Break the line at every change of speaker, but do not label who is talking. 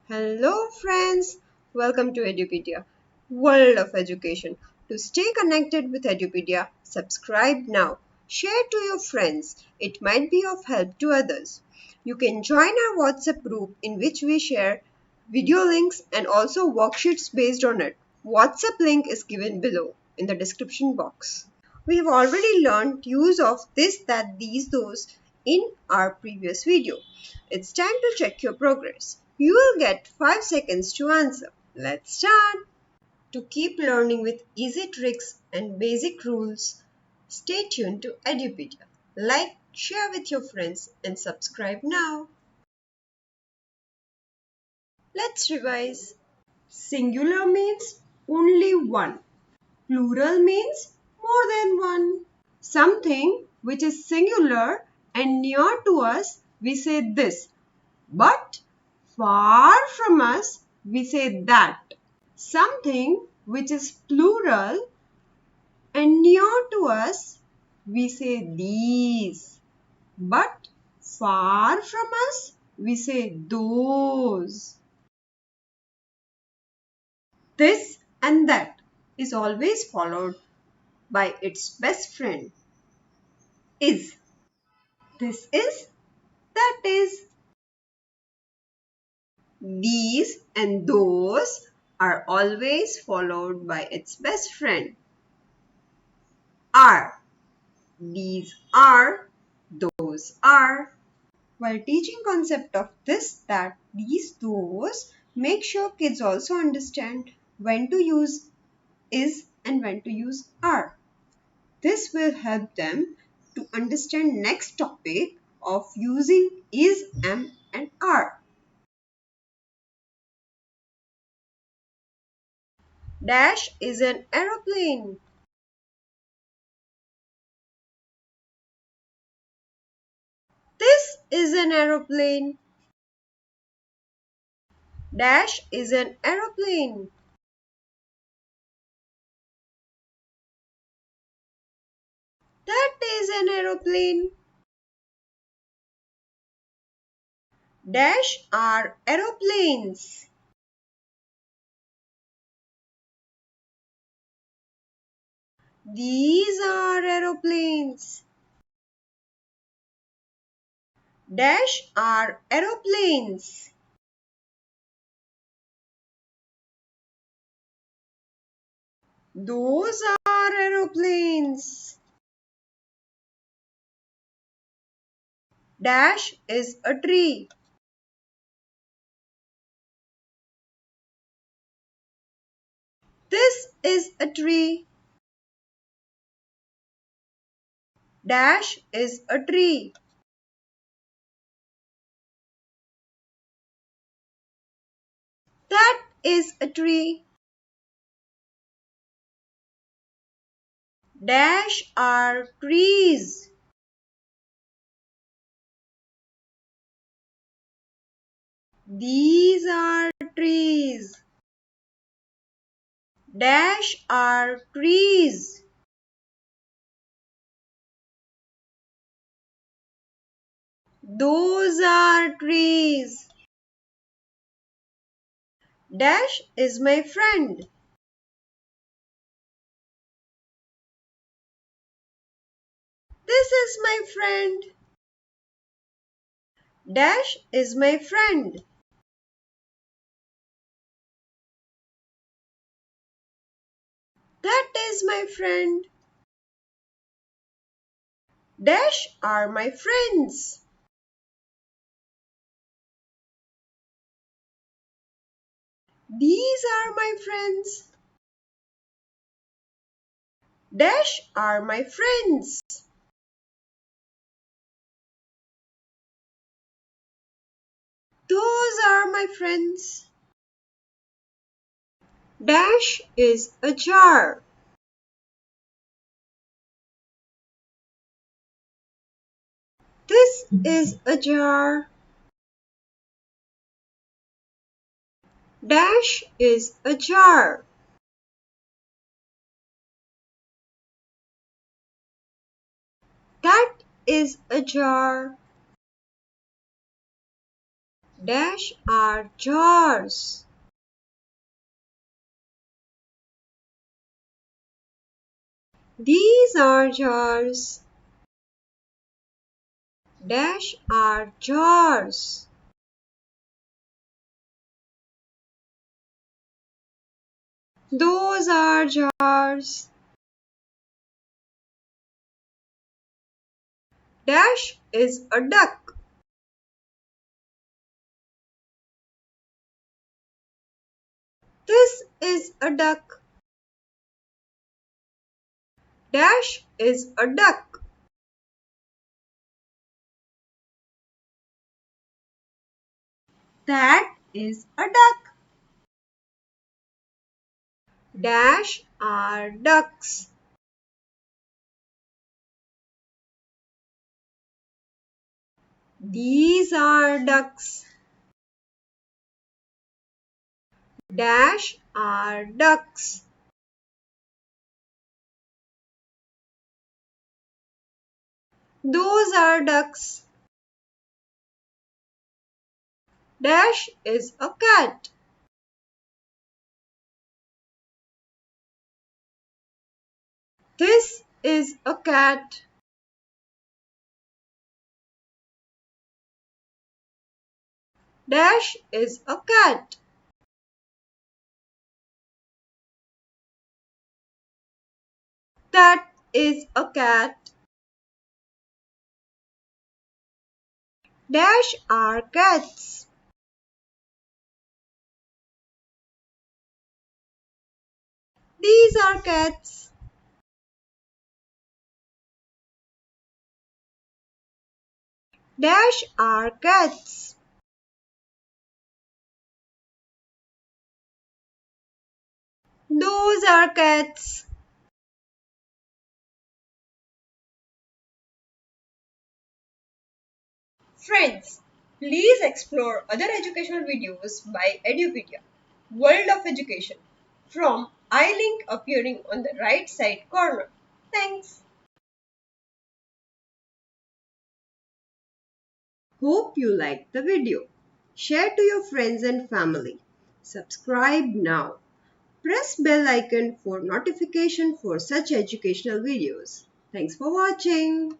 Hello friends, welcome to Edupedia, World of Education. To stay connected with Edupedia, subscribe now. Share to your friends. It might be of help to others. You can join our WhatsApp group in which we share video links and also worksheets based on it. WhatsApp link is given below in the description box. We have already learned use of this, that, these, those in our previous video. It's time to check your progress. You will get 5 seconds to answer. Let's start. To keep learning with easy tricks and basic rules, stay tuned to Edupedia. Like, share with your friends and subscribe now. Let's revise. Singular means only one. Plural means more than one. Something which is singular and near to us, we say this. But far from us, we say that. Something which is plural and near to us, we say these. But far from us, we say those. This and that is always followed by its best friend, is. This is, that is. These and those are always followed by its best friend, are. These are, those are. While teaching concept of this, that, these, those, make sure kids also understand when to use is and when to use are. This will help them to understand next topic of using is, am and are. Dash is an aeroplane. This is an aeroplane. Dash is an aeroplane. That is an aeroplane. Dash are aeroplanes. These are aeroplanes. Dash are aeroplanes. Those are aeroplanes. Dash is a tree. This is a tree. Dash is a tree. That is a tree. Dash are trees. These are trees. Dash are trees. Those are trees. Dash is my friend. This is my friend. Dash is my friend. That is my friend. Dash are my friends. These are my friends. Dash are my friends. Those are my friends. Dash is a jar. This is a jar. Dash is a jar. That is a jar. Dash are jars. These are jars. Dash are jars. Those are jars. Dash is a duck. This is a duck. Dash is a duck. That is a duck. Dash are ducks. These are ducks. Dash are ducks. Those are ducks. Dash is a cat. This is a cat. Dash is a cat. That is a cat. Dash are cats. These are cats. Dash are cats. Those are cats. Friends, please explore other educational videos by Edupedia, World of Education, from iLink appearing on the right side corner. Thanks. Hope you liked the video. Share to your friends and family. Subscribe now. Press bell icon for notification for such educational videos. Thanks for watching.